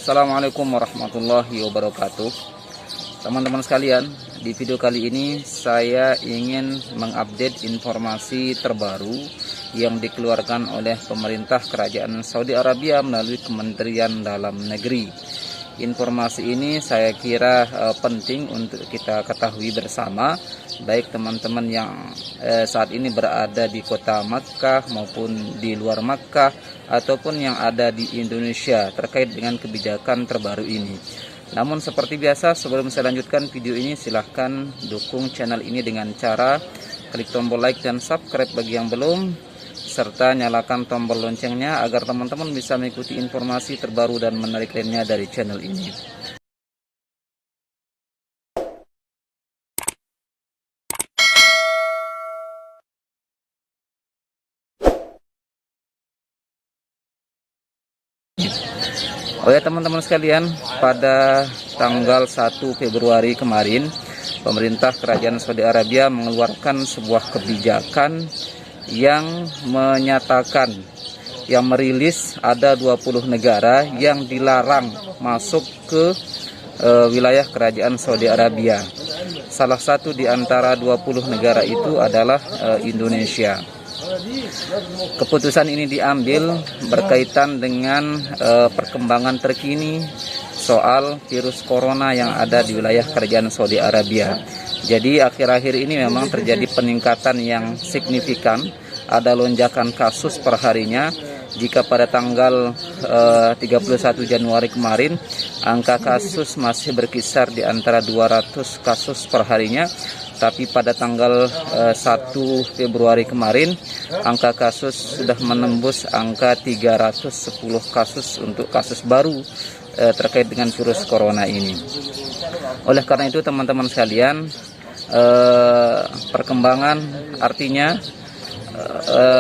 Assalamualaikum warahmatullahi wabarakatuh. Teman-teman sekalian, di video kali ini saya ingin mengupdate informasi terbaru yang dikeluarkan oleh pemerintah Kerajaan Saudi Arabia melalui Kementerian Dalam Negeri. Informasi ini saya kira penting untuk kita ketahui bersama, baik teman-teman yang saat ini berada di kota Makkah maupun di luar Makkah ataupun yang ada di Indonesia terkait dengan kebijakan terbaru ini. Namun seperti biasa, sebelum saya lanjutkan video ini, silahkan dukung channel ini dengan cara klik tombol like dan subscribe bagi yang belum, serta nyalakan tombol loncengnya agar teman-teman bisa mengikuti informasi terbaru dan menarik lainnya dari channel ini. Oh ya teman-teman sekalian, pada tanggal 1 Februari kemarin, pemerintah Kerajaan Saudi Arabia mengeluarkan sebuah kebijakan yang menyatakan, yang merilis ada 20 negara yang dilarang masuk ke wilayah Kerajaan Saudi Arabia. Salah satu di antara 20 negara itu adalah Indonesia. Keputusan ini diambil berkaitan dengan perkembangan terkini soal virus corona yang ada di wilayah Kerajaan Saudi Arabia. Jadi akhir-akhir ini memang terjadi peningkatan yang signifikan, ada lonjakan kasus per harinya. Jika pada tanggal 31 Januari kemarin angka kasus masih berkisar di antara 200 kasus per harinya, tapi pada tanggal 1 Februari kemarin angka kasus sudah menembus angka 310 kasus untuk kasus baru terkait dengan virus corona ini. Oleh karena itu teman-teman sekalian, perkembangan artinya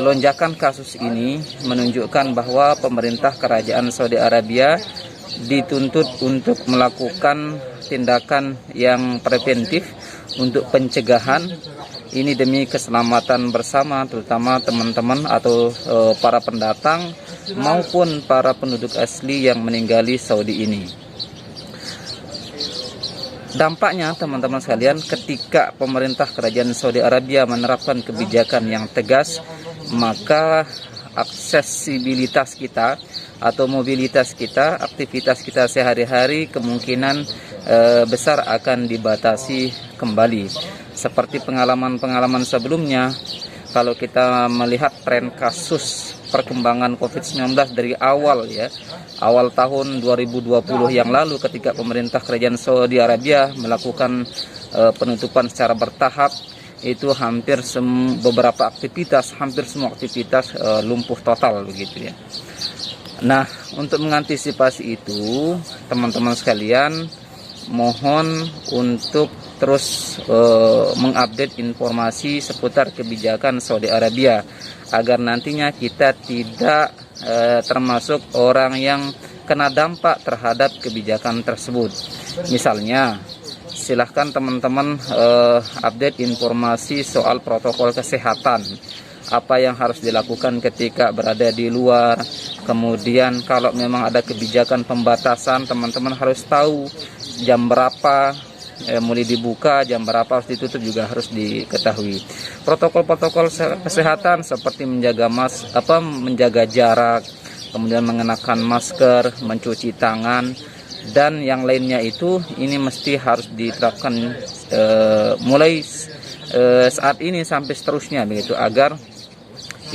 lonjakan kasus ini menunjukkan bahwa pemerintah Kerajaan Saudi Arabia dituntut untuk melakukan tindakan yang preventif untuk pencegahan ini demi keselamatan bersama, terutama teman-teman atau para pendatang maupun para penduduk asli yang meninggali Saudi ini. Dampaknya teman-teman sekalian, ketika pemerintah Kerajaan Saudi Arabia menerapkan kebijakan yang tegas, maka aksesibilitas kita atau mobilitas kita, aktivitas kita sehari-hari kemungkinan besar akan dibatasi kembali. Seperti pengalaman-pengalaman sebelumnya, kalau kita melihat tren kasus perkembangan COVID-19 dari awal awal tahun 2020 yang lalu, ketika pemerintah Kerajaan Saudi Arabia melakukan penutupan secara bertahap, itu hampir beberapa aktivitas, hampir semua aktivitas lumpuh total begitu ya. Nah, untuk mengantisipasi itu, teman-teman sekalian, mohon untuk terus mengupdate informasi seputar kebijakan Saudi Arabia agar nantinya kita tidak termasuk orang yang kena dampak terhadap kebijakan tersebut. Misalnya, silahkan teman-teman update informasi soal protokol kesehatan, apa yang harus dilakukan ketika berada di luar. Kemudian kalau memang ada kebijakan pembatasan, teman-teman harus tahu jam berapa mulai dibuka, jam berapa harus ditutup juga harus diketahui. Protokol-protokol kesehatan seperti menjaga jarak, kemudian mengenakan masker, mencuci tangan, dan yang lainnya itu ini mesti harus diterapkan mulai saat ini sampai seterusnya begitu, agar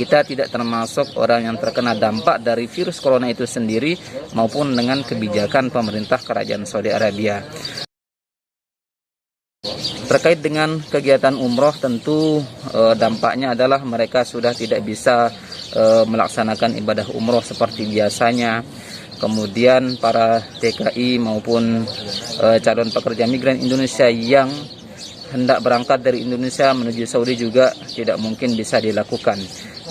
kita tidak termasuk orang yang terkena dampak dari virus corona itu sendiri maupun dengan kebijakan pemerintah Kerajaan Saudi Arabia. Terkait dengan kegiatan umroh, tentu dampaknya adalah mereka sudah tidak bisa melaksanakan ibadah umroh seperti biasanya. Kemudian para TKI maupun calon pekerja migran Indonesia yang hendak berangkat dari Indonesia menuju Saudi juga tidak mungkin bisa dilakukan.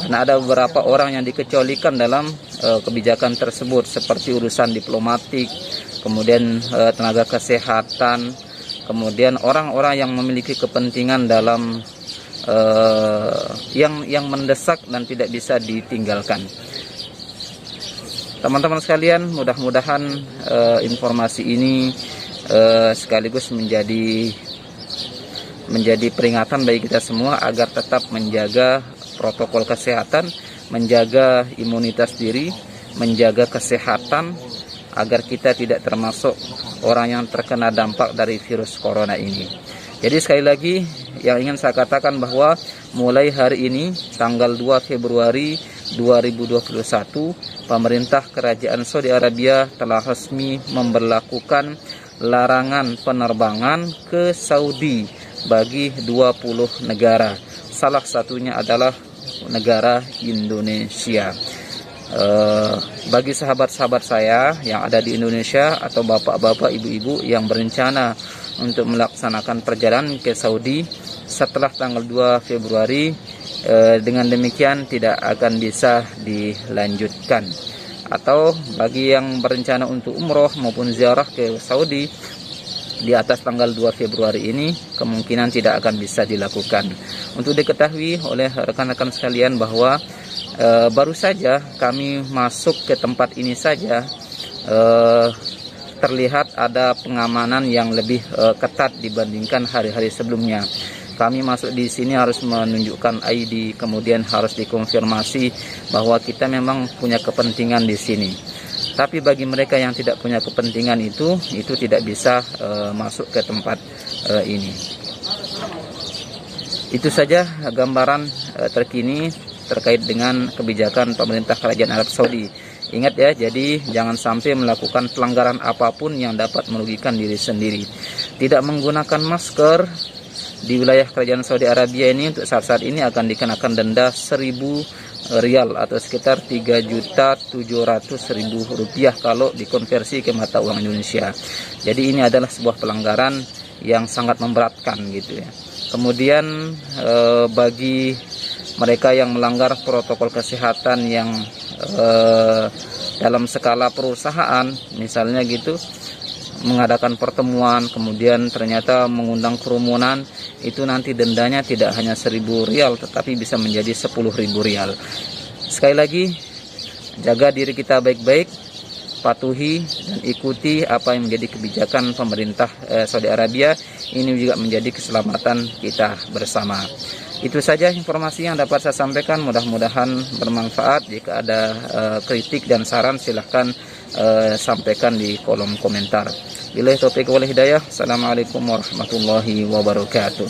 Karena ada beberapa orang yang dikecualikan dalam kebijakan tersebut, seperti urusan diplomatik, kemudian tenaga kesehatan, kemudian orang-orang yang memiliki kepentingan dalam yang mendesak dan tidak bisa ditinggalkan. Teman-teman sekalian, mudah-mudahan informasi ini sekaligus menjadi peringatan bagi kita semua agar tetap menjaga protokol kesehatan, menjaga imunitas diri, menjaga kesehatan, agar kita tidak termasuk orang yang terkena dampak dari virus corona ini. Jadi sekali lagi yang ingin saya katakan bahwa mulai hari ini tanggal 2 Februari 2021, pemerintah Kerajaan Saudi Arabia telah resmi memberlakukan larangan penerbangan ke Saudi bagi 20 negara. Salah satunya adalah negara Indonesia. Bagi sahabat-sahabat saya yang ada di Indonesia atau bapak-bapak, ibu-ibu yang berencana untuk melaksanakan perjalanan ke Saudi setelah tanggal 2 Februari, dengan demikian tidak akan bisa dilanjutkan. Atau bagi yang berencana untuk umroh maupun ziarah ke Saudi di atas tanggal 2 Februari ini kemungkinan tidak akan bisa dilakukan. Untuk diketahui oleh rekan-rekan sekalian bahwa baru saja kami masuk ke tempat ini saja terlihat ada pengamanan yang lebih ketat dibandingkan hari-hari sebelumnya. Kami masuk di sini harus menunjukkan ID, kemudian harus dikonfirmasi bahwa kita memang punya kepentingan di sini. Tapi bagi mereka yang tidak punya kepentingan itu tidak bisa masuk ke tempat ini. Itu saja gambaran terkini terkait dengan kebijakan pemerintah Kerajaan Arab Saudi. Ingat ya, jadi jangan sampai melakukan pelanggaran apapun yang dapat merugikan diri sendiri. Tidak menggunakan masker di wilayah Kerajaan Saudi Arabia ini untuk saat-saat ini akan dikenakan denda 1.000 rial atau sekitar 3.700.000 rupiah kalau dikonversi ke mata uang Indonesia. Jadi ini adalah sebuah pelanggaran yang sangat memberatkan gitu ya. Kemudian bagi mereka yang melanggar protokol kesehatan yang dalam skala perusahaan, misalnya gitu, mengadakan pertemuan kemudian ternyata mengundang kerumunan, itu nanti dendanya tidak hanya 1.000 rial tetapi bisa menjadi 10.000 rial. Sekali lagi, jaga diri kita baik-baik, patuhi dan ikuti apa yang menjadi kebijakan pemerintah Saudi Arabia. Ini juga menjadi keselamatan kita bersama. Itu saja informasi yang dapat saya sampaikan, mudah-mudahan bermanfaat. Jika ada kritik dan saran silahkan sampaikan di kolom komentar. Billahi taufiq wal hidayah. Assalamualaikum warahmatullahi wabarakatuh.